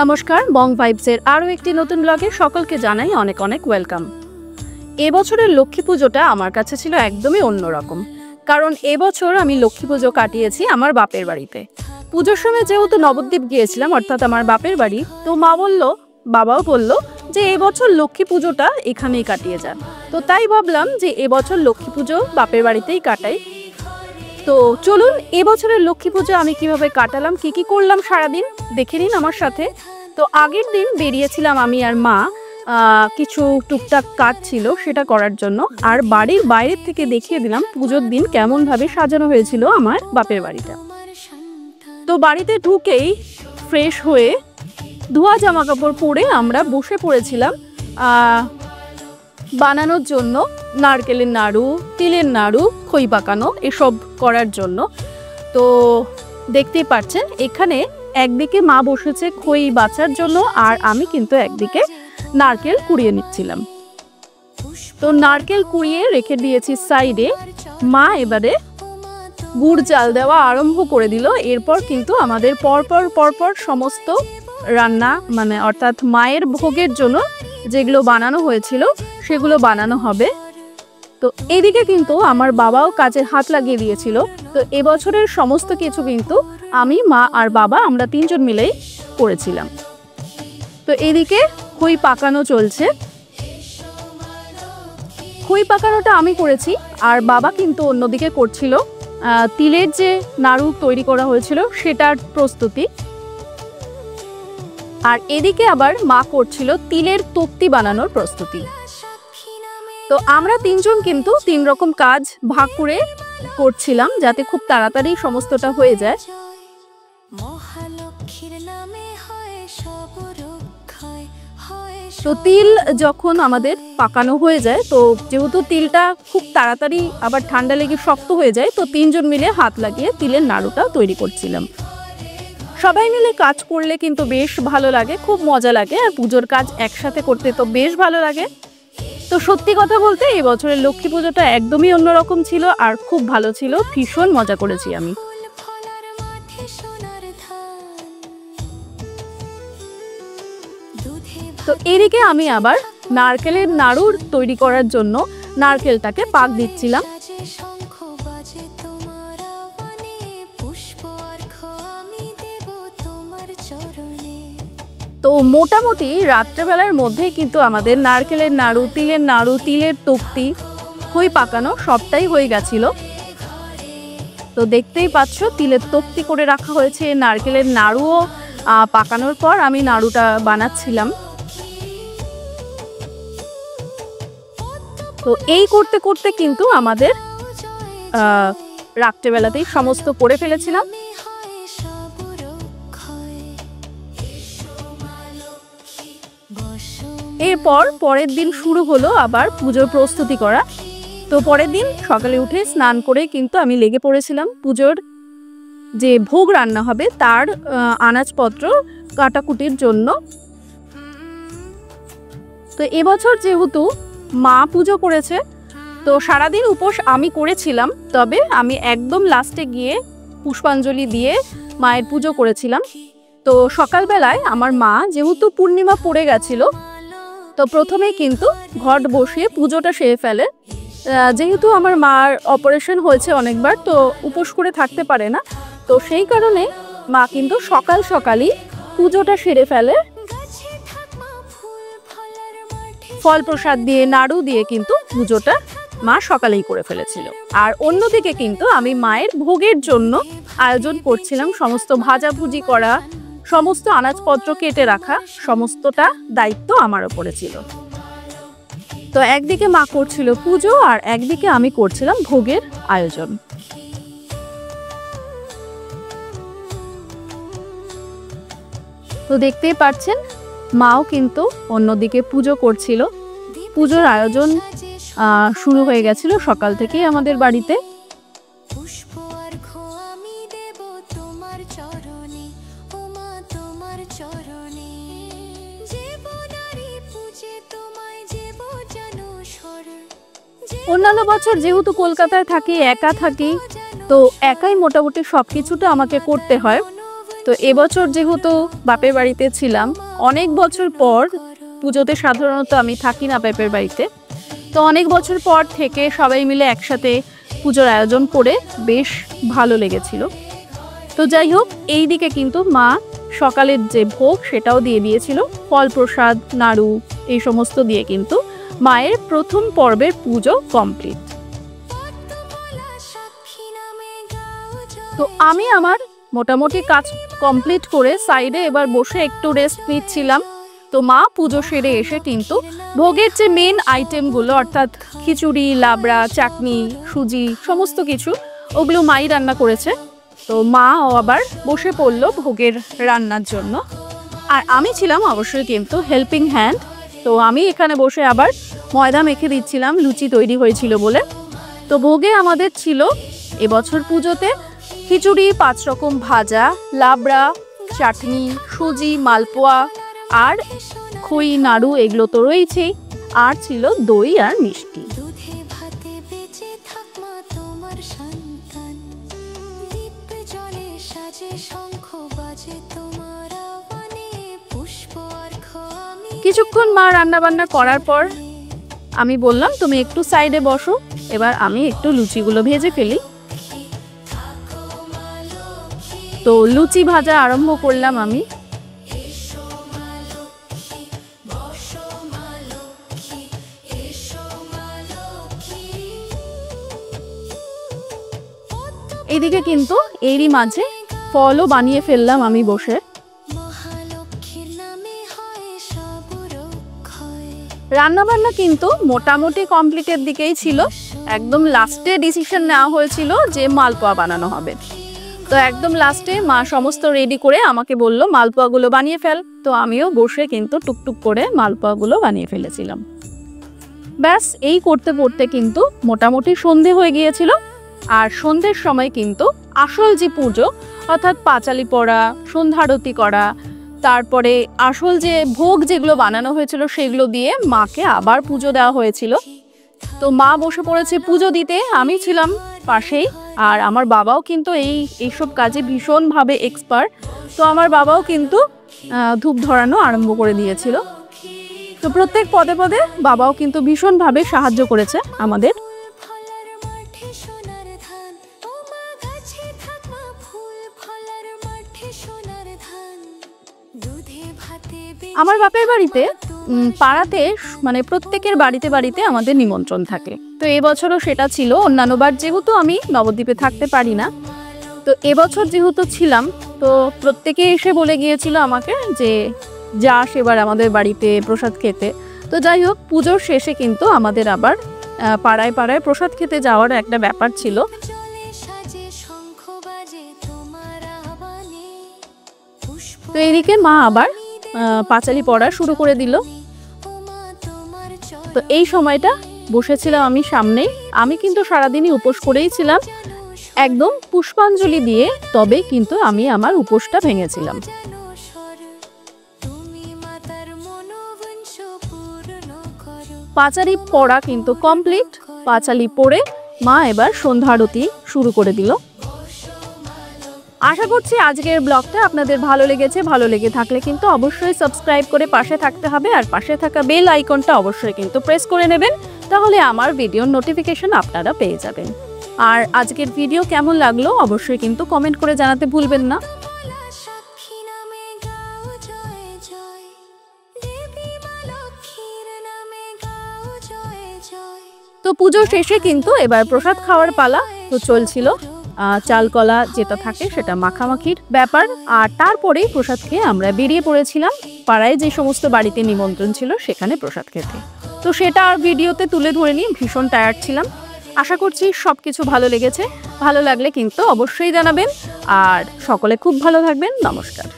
নমস্কার, বং ভাইবসের আরও একটি নতুন ব্লগে সকলকে জানাই অনেক অনেক ওয়েলকাম। এবছরের লক্ষ্মী পুজোটা আমার কাছে ছিল একদমই অন্যরকম, কারণ এবছর আমি লক্ষ্মী পুজো কাটিয়েছি আমার বাপের বাড়িতে। পুজোর সময় যেহেতু নবদ্বীপ গিয়েছিলাম, অর্থাৎ আমার বাপের বাড়ি, তো মা বলল, বাবাও বলল যে এবছর লক্ষ্মী পুজোটা এখানেই কাটিয়ে যান। তো তাই ভাবলাম যে এবছর লক্ষ্মী পুজো বাপের বাড়িতেই কাটাই। তো চলুন এবছরের লক্ষ্মী পুজো আমি কিভাবে কাটালাম, কি করলাম সারাদিন দেখে নিন আমার সাথে। তো আগের দিন বেরিয়েছিলাম আমি আর মা, কিছু টুকটাক কাজ ছিল সেটা করার জন্য। আর বাড়ির বাইরের থেকে দেখিয়ে দিলাম পুজোর দিন কেমনভাবে সাজানো হয়েছিল আমার বাপের বাড়িটা। তো বাড়িতে ঢুকেই ফ্রেশ হয়ে ধোয়া জামা কাপড় পরে আমরা বসে পড়েছিলাম বানানোর জন্য নারকেলের নাড়ু, তিলের নাড়ু, খই পাকানো এসব করার জন্য। তো দেখতেই পাচ্ছেন এখানে একদিকে মা বসেছে খই বাছার জন্য, আর আমি কিন্তু একদিকে নারকেল কুড়িয়ে নিচ্ছিলাম। তো নারকেল কুড়িয়ে রেখে দিয়েছি সাইডে। মা এবারে গুড় জাল দেওয়া আরম্ভ করে দিল। এরপর কিন্তু আমাদের পরপর সমস্ত রান্না, মানে অর্থাৎ মায়ের ভোগের জন্য যেগুলো বানানো হয়েছিল সেগুলো বানানো হবে। তো এদিকে কিন্তু আমার বাবাও কাজের হাত লাগিয়ে দিয়েছিল। তো এবছরের সমস্ত কিছু কিন্তু আমি, মা আর বাবা আমরা তিনজন মিলেই করেছিলাম। তো এদিকে খই পাকানো চলছে। খই পাকানোটা আমি করেছি, আর বাবা কিন্তু অন্যদিকে করছিল তিলের যে নাড়ু তৈরি করা হয়েছিল সেটার প্রস্তুতি। আর এদিকে আবার মা করছিল তিলের তক্তি বানানোর প্রস্তুতি। তো আমরা তিনজন কিন্তু তিন রকম কাজ ভাগ করে করছিলাম, যাতে খুব তাড়াতাড়ি সমস্তটা হয়ে যায়। তো তিল যখন আমাদের পাকানো হয়ে যায়, তো যেহেতু তিলটা খুব তাড়াতাড়ি আবার ঠান্ডা লেগে শক্ত হয়ে যায়, তো তিনজন মিলে হাত লাগিয়ে তিলের নাড়ুটা তৈরি করছিলাম। সবাই মিলে কাজ করলে কিন্তু বেশ ভালো লাগে, খুব মজা লাগে, আর পুজোর কাজ একসাথে করতে তো বেশ ভালো লাগে। তো সত্যি কথা বলতে এই বছরের লক্ষ্মী পুজোটা একদমই অন্যরকম ছিল, আর খুব ভালো ছিল, ভীষণ মজা করেছি আমি। তো এদিকে আমি আবার নারকেলের নাড়ু তৈরি করার জন্য নারকেলটাকে পাক দিচ্ছিলাম। তো মোটামুটি রাত্রেবেলার মধ্যেই কিন্তু আমাদের নারকেলের নাড়ু, তিলের তক্তি, খই পাকানো সবটাই হয়ে গেছিল। তো দেখতেই পাচ্ছ তিলের তক্তি করে রাখা হয়েছে, নারকেলের নাড়ুও পাকানোর পর আমি নাড়ুটা বানাচ্ছিলাম। তো এই করতে করতে কিন্তু আমাদের রাত্রেবেলাতেই সমস্ত করে ফেলেছিলাম। এরপর পরের দিন শুরু হলো আবার পুজোর প্রস্তুতি করা। তো পরের দিন সকালে উঠে স্নান করে কিন্তু আমি লেগে পড়েছিলাম পুজোর যে ভোগ রান্না হবে তার আনাজপত্র কাটাকুটির জন্য। তো এবছর যেহেতু মা পুজো করেছে, তো সারাদিন উপোস আমি করেছিলাম, তবে আমি একদম লাস্টে গিয়ে পুষ্পাঞ্জলি দিয়ে মায়ের পুজো করেছিলাম। তো সকালবেলায় আমার মা যেহেতু পূর্ণিমা পড়ে গেছিল, তো প্রথমেই কিন্তু ঘট বসিয়ে পুজোটা সেরে ফেলে। যেহেতু আমার মার অপারেশন হয়েছে অনেকবার, তো উপোস করে থাকতে পারে না, তো সেই কারণে মা কিন্তু সকাল সকালই পুজোটা সেরে ফেলে। ফল প্রসাদ দিয়ে, নাড়ু দিয়ে কিন্তু পুজোটা মা সকালেই করে ফেলেছিল। আর অন্যদিকে কিন্তু আমি মায়ের ভোগের জন্য আয়োজন করছিলাম, সমস্ত ভাজাভুজি করা, সমস্ত আনাজপত্র কেটে রাখা, সমস্তটা দায়িত্ব আমার ওপরে ছিল। তো একদিকে মা করছিল পুজো, আর একদিকে আমি করছিলাম ভোগের আয়োজন। তো দেখতেই পাচ্ছেন মাও কিন্তু অন্যদিকে পুজো করছিল। পুজোর আয়োজন শুরু হয়ে গেছিল সকাল থেকেই আমাদের বাড়িতে। অন্যান্য বছর যেহেতু কলকাতায় থাকি, একা থাকি, তো একাই মোটামুটি সব কিছুটা আমাকে করতে হয়। তো এবছর যেহেতু বাপের বাড়িতে ছিলাম, অনেক বছর পর, পুজোতে সাধারণত আমি থাকি না বাপের বাড়িতে, তো অনেক বছর পর থেকে সবাই মিলে একসাথে পুজোর আয়োজন করে বেশ ভালো লেগেছিল। তো যাই হোক, এই দিকে কিন্তু মা সকালের যে ভোগ সেটাও দিয়ে দিয়েছিল, ফল প্রসাদ, নাড়ু, এই সমস্ত দিয়ে কিন্তু মায়ের প্রথম পর্বের পুজো কমপ্লিট। তো আমি আমার মোটামুটি কাজ কমপ্লিট করে সাইডে এবার বসে একটু রেস্ট নিচ্ছিলাম। তো মা পুজো সেরে এসে কিন্তু ভোগের যে মেন আইটেমগুলো অর্থাৎ খিচুড়ি, লাবড়া, চাটনি, সুজি, সমস্ত কিছু ওগুলো মাই রান্না করেছে। তো মাও আবার বসে পড়লো ভোগের রান্নার জন্য, আর আমি ছিলাম অবশ্যই কিন্তু হেল্পিং হ্যান্ড। তো আমি এখানে বসে আবার ময়দা মেখে দিচ্ছিলাম, লুচি তৈরি হয়েছিল বলে। তো ভোগে আমাদের ছিল এবছর পুজোতে খিচুড়ি, 5 রকম ভাজা, লাবড়া, চাটনি, সুজি, মালপোয়া আর খই, নাড়ু, এগুলো তো রয়েছেই, আর ছিল দই আর মিষ্টি। কিছুক্ষণ মা রান্না বান্না করার পর আমি বললাম তুমি একটু সাইডে বসো, এবার আমি একটু লুচিগুলো ভেজে ফেলি। তো লুচি ভাজা আরম্ভ করলাম আমি। এইদিকে কিন্তু এরই মাঝে ফলও বানিয়ে ফেললাম আমি বসে। রান্নাবান্না কিন্তু মোটামুটি কমপ্লিটের দিকেই ছিল, একদম লাস্টে ডিসিশন নেওয়া হয়েছিল যে মালপোয়া বানানো হবে। তো একদম লাস্টে মা সমস্ত রেডি করে আমাকে বলল মালপোয়াগুলো বানিয়ে ফেল। তো আমিও বসে কিন্তু টুকটুক করে মালপোয়াগুলো বানিয়ে ফেলেছিলাম। ব্যাস এই করতে করতে কিন্তু মোটামুটি সন্ধে হয়ে গিয়েছিল। আর সন্ধ্যের সময় কিন্তু আসল যে পুজো অর্থাৎ পাঁচালি পড়া, সন্ধ্যারতি করা, তারপরে আসল যে ভোগ যেগুলো বানানো হয়েছিল সেগুলো দিয়ে মাকে আবার পুজো দেওয়া হয়েছিল। তো মা বসে পড়েছে পুজো দিতে, আমি ছিলাম পাশেই। আর আমার বাবাও কিন্তু এইসব কাজে ভীষণভাবে এক্সপার্ট। তো আমার বাবাও কিন্তু ধূপ ধরানো আরম্ভ করে দিয়েছিল। তো প্রত্যেক পদে পদে বাবাও কিন্তু ভীষণভাবে সাহায্য করেছে আমাদের। আমার বাপের বাড়িতে পাড়াতে মানে প্রত্যেকের বাড়িতে বাড়িতে আমাদের নিমন্ত্রণ থাকে। তো এবছরও সেটা ছিল। অন্যান্যবার যেহেতু আমি নবদ্বীপে থাকতে পারি না, তো এবছর যেহেতু ছিলাম, তো প্রত্যেকে এসে বলে গিয়েছিল আমাকে যে যাস এবার আমাদের বাড়িতে প্রসাদ খেতে। তো যাই হোক, পুজোর শেষে কিন্তু আমাদের আবার পাড়ায় পাড়ায় প্রসাদ খেতে যাওয়ার একটা ব্যাপার ছিল। তো এদিকে মা আবার পাঁচালি পড়া শুরু করে দিল। তো এই সময়টা বসেছিলাম আমি সামনেই। আমি কিন্তু সারাদিনই উপোস করেই ছিলাম, একদম পুষ্পাঞ্জলি দিয়ে তবে কিন্তু আমি আমার উপোসটা ভেঙেছিলাম। পাঁচালি পড়া কিন্তু কমপ্লিট। পাঁচালি পড়ে মা এবার সন্ধ্যারতি শুরু করে দিল। আশা করছি আজকের ব্লগটা আপনাদের ভালো লেগেছে। ভালো লেগে থাকলে কিন্তু অবশ্যই সাবস্ক্রাইব করে পাশে থাকতে হবে, আর পাশে থাকা বেল আইকনটা অবশ্যই কিন্তু প্রেস করে নেবেন, তাহলে আমার ভিডিওর নোটিফিকেশন আপনারা পেয়ে যাবেন। আর আজকের ভিডিও কেমন লাগলো অবশ্যই কিন্তু কমেন্ট করে জানাতে ভুলবেন না। তো পুজো শেষে কিন্তু এবার প্রসাদ খাওয়ার পালা। তো চলছিল চাল কলা যেটা থাকে সেটা মাখামাখির ব্যাপার। আর তারপরেই প্রসাদ খেয়ে আমরা বেরিয়ে পড়েছিলাম পাড়ায় যে সমস্ত বাড়িতে নিমন্ত্রণ ছিল সেখানে প্রসাদ খেতে। তো সেটা আর ভিডিওতে তুলে ধরিনি, ভীষণ টায়ার্ড ছিলাম। আশা করছি সবকিছু ভালো লেগেছে। ভালো লাগলে কিন্তু অবশ্যই জানাবেন, আর সকলে খুব ভালো থাকবেন। নমস্কার।